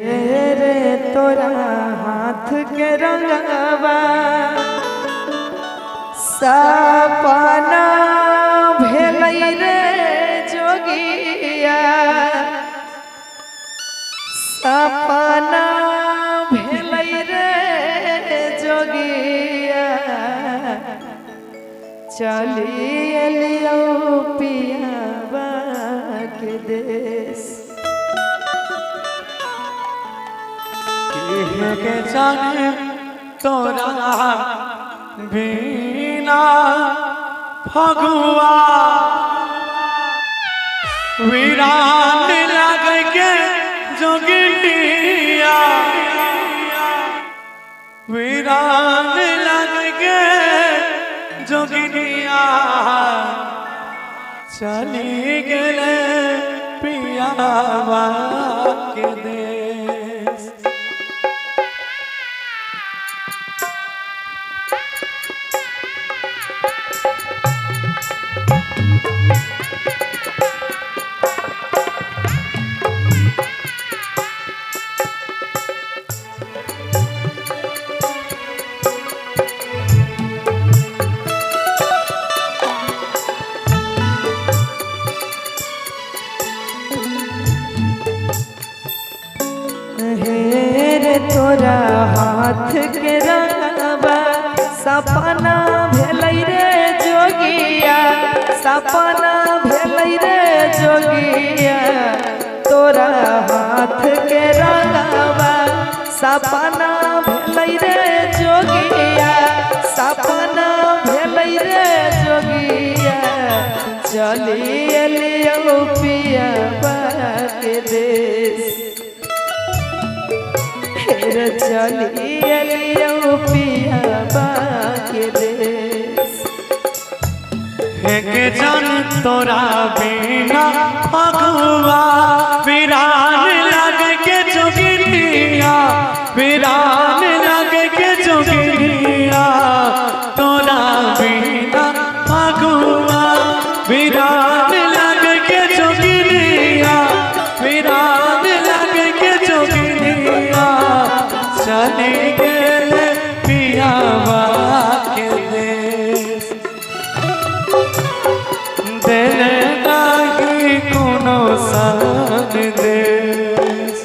रे तोरा हाथ के रंगवा सपना भेलै रे जोगिया, सपना भेलै रे जोगिया, चली एलियो पियावा के देश। के जाने तोरा बिना फगुआ वीरान लगे के जोगिया, वीरान लगे के जोगिया, चली गए पियावा के देश। रे तोरा हाथ के रंगवा सपना भेलै रे जोगिया, सपना भेलै रे जोगिया, तोरा हाथ के रंगवा सपना भेलै रे जोगिया, सपना भेलै रे जोगिया, चली एलियो पियावा के देश। चली एलियो पियावा के देश। के जान तोरा बिना फगुआ वीरान लगे के जोगिया, वीरान लगे के जोगिया, तोरा बिना फगुआ वीरान लगे के जोगिया, वीरान लगे के जोगिया, चली गए पियावा के देश। दिल नहीं कोनो सन देश।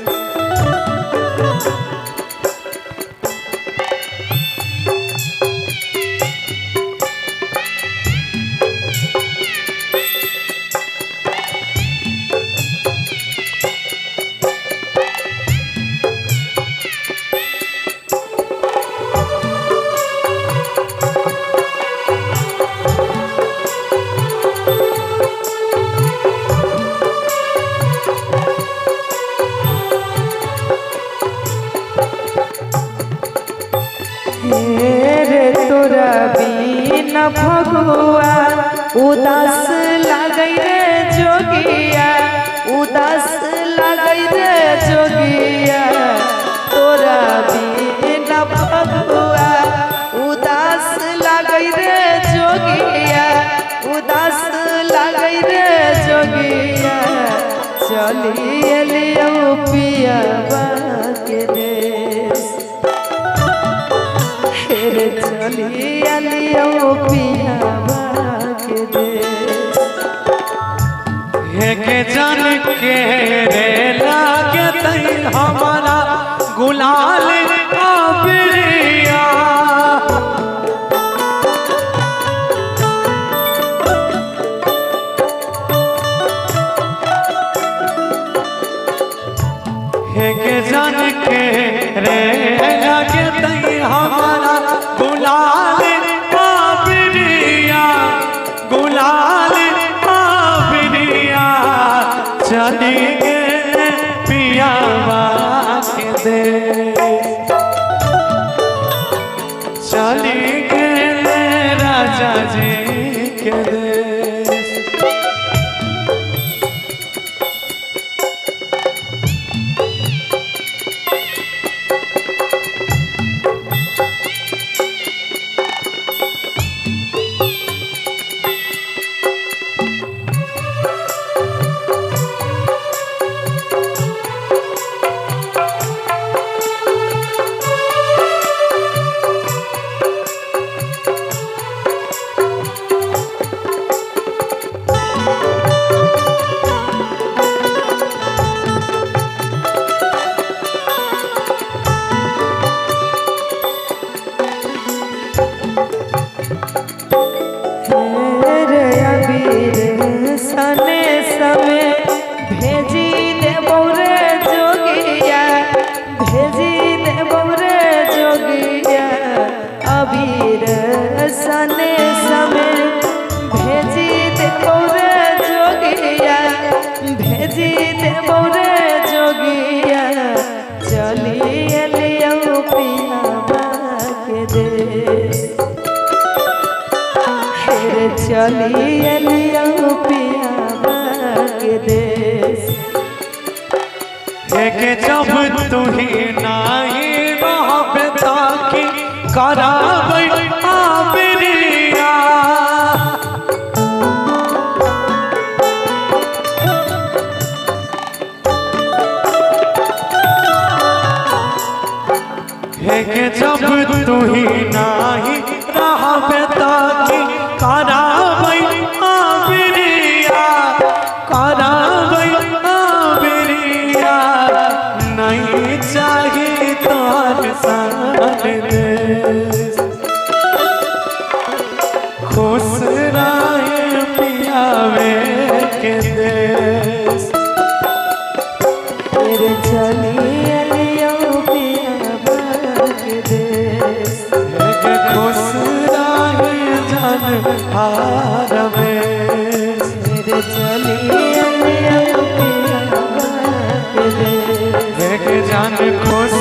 रे तोरा बिना फगुआ उदास लागै रे जोगिया, उदास लागै रे जोगिया, तोरा बिना फगुआ उदास लागै रे जोगिया, उदास लागै रे जोगिया, चली एलियो पियावा के देश। चली एलियो पियावा के देश। के जान के रे लागे तई हमारा गुलाल आबिरिया, के जान के रे लागे तई हमारा गुलाल आबिरिया, गुलाल आबिरिया, चली गए पियावा के देश। चली गए राजा जी के देश। चली अलियो पियावा के देश। के जब तू ही नाही रहबे ताकि कराबै आबरिया। के जब तू ही नाही रहबे ताकि कराबै आबरिया, कराबै आबरिया। नहीं चाहिए तोर सान देश, खुश रहे पियावे के देश। तेरे चली अलियो पियावा के देश। खुश रहे जन हार में, तेरे चली अलियो पियावा के देश। जान खुश